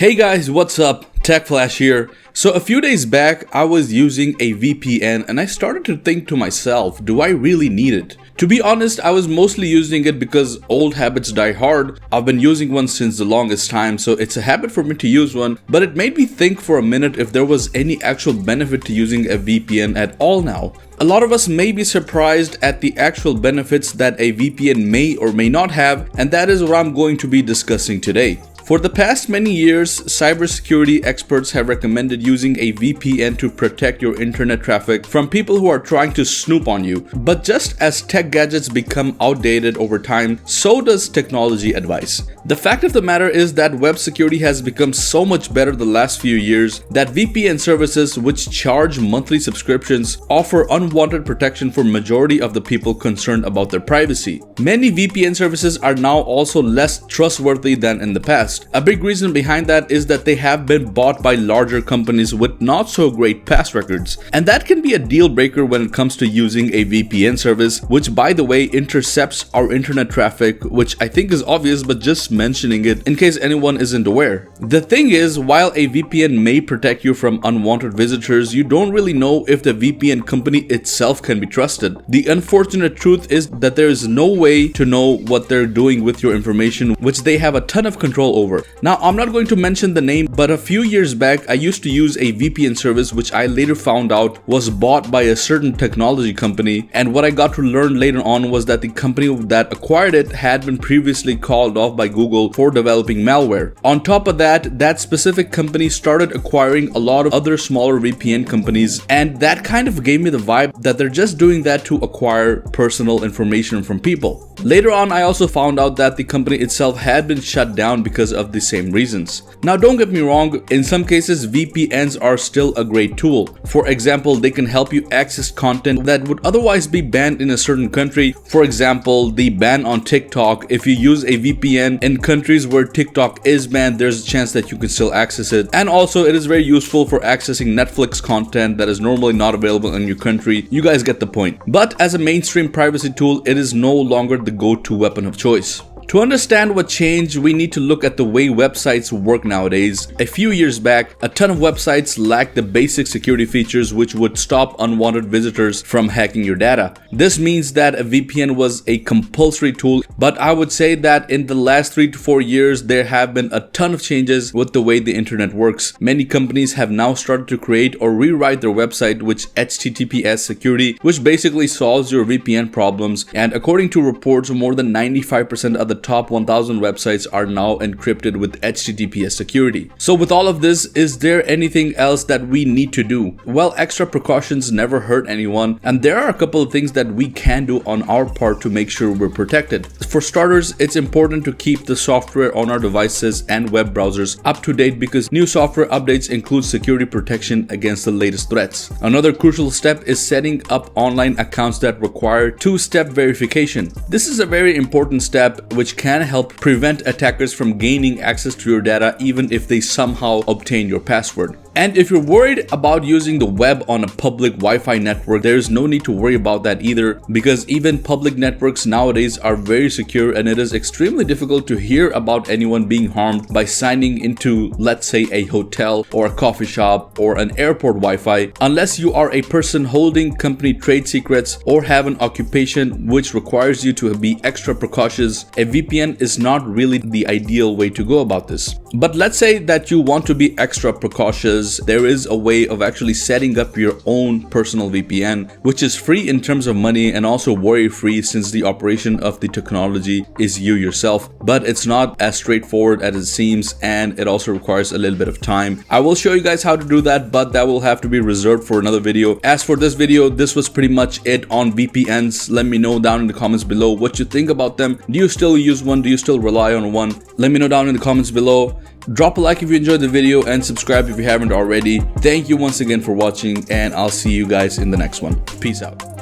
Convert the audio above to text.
Hey guys, what's up? Tech Flash here. So a few days back, I was using a VPN and I started to think to myself, do I really need it? To be honest, I was mostly using it because old habits die hard. I've been using one since the longest time, so it's a habit for me to use one, but it made me think for a minute if there was any actual benefit to using a VPN at all now. A lot of us may be surprised at the actual benefits that a VPN may or may not have, and that is what I'm going to be discussing today. For the past many years, cybersecurity experts have recommended using a VPN to protect your internet traffic from people who are trying to snoop on you. But just as tech gadgets become outdated over time, so does technology advice. The fact of the matter is that web security has become so much better the last few years that VPN services, which charge monthly subscriptions, offer unwanted protection for majority of the people concerned about their privacy. Many VPN services are now also less trustworthy than in the past. A big reason behind that is that they have been bought by larger companies with not so great past records. And that can be a deal breaker when it comes to using a VPN service, which by the way intercepts our internet traffic, which I think is obvious, but just mentioning it in case anyone isn't aware. The thing is, while a VPN may protect you from unwanted visitors, you don't really know if the VPN company itself can be trusted. The unfortunate truth is that there is no way to know what they're doing with your information, which they have a ton of control over. Now, I'm not going to mention the name, but a few years back, I used to use a VPN service which I later found out was bought by a certain technology company, and what I got to learn later on was that the company that acquired it had been previously called off by Google for developing malware. On top of that, that specific company started acquiring a lot of other smaller VPN companies, and that kind of gave me the vibe that they're just doing that to acquire personal information from people. Later on, I also found out that the company itself had been shut down because of the same reasons. Now, don't get me wrong, in some cases VPNs are still a great tool. For example, they can help you access content that would otherwise be banned in a certain country. For example, the ban on TikTok. If you use a VPN in countries where TikTok is banned, there's a chance that you can still access it. And also, it is very useful for accessing Netflix content that is normally not available in your country. You guys get the point. But as a mainstream privacy tool, it is no longer the go-to weapon of choice. To understand what changed, we need to look at the way websites work nowadays. A few years back, a ton of websites lacked the basic security features which would stop unwanted visitors from hacking your data. This means that a VPN was a compulsory tool, but I would say that in the last 3 to 4 years, there have been a ton of changes with the way the internet works. Many companies have now started to create or rewrite their website with HTTPS security, which basically solves your VPN problems. And according to reports, more than 95% of the top 1000 websites are now encrypted with HTTPS security. So with all of this, is there anything else that we need to do? Well, extra precautions never hurt anyone, and there are a couple of things that we can do on our part to make sure we're protected. For starters, it's important to keep the software on our devices and web browsers up to date because new software updates include security protection against the latest threats. Another crucial step is setting up online accounts that require two-step verification. This is a very important step which can help prevent attackers from gaining access to your data even if they somehow obtain your password. And if you're worried about using the web on a public Wi-Fi network, there is no need to worry about that either, because even public networks nowadays are very secure, and it is extremely difficult to hear about anyone being harmed by signing into, let's say, a hotel or a coffee shop or an airport Wi-Fi, unless you are a person holding company trade secrets or have an occupation which requires you to be extra precautious. A VPN is not really the ideal way to go about this. But let's say that you want to be extra precautious. There is a way of actually setting up your own personal VPN, which is free in terms of money and also worry-free since the operation of the technology is you yourself. But it's not as straightforward as it seems, and it also requires a little bit of time. I will show you guys how to do that, but that will have to be reserved for another video. As for this video, this was pretty much it on VPNs. Let me know down in the comments below what you think about them. Do you still use one? Do you still rely on one? Let me know down in the comments below. Drop a like if you enjoyed the video and subscribe if you haven't already. Thank you once again for watching, and I'll see you guys in the next one. Peace out.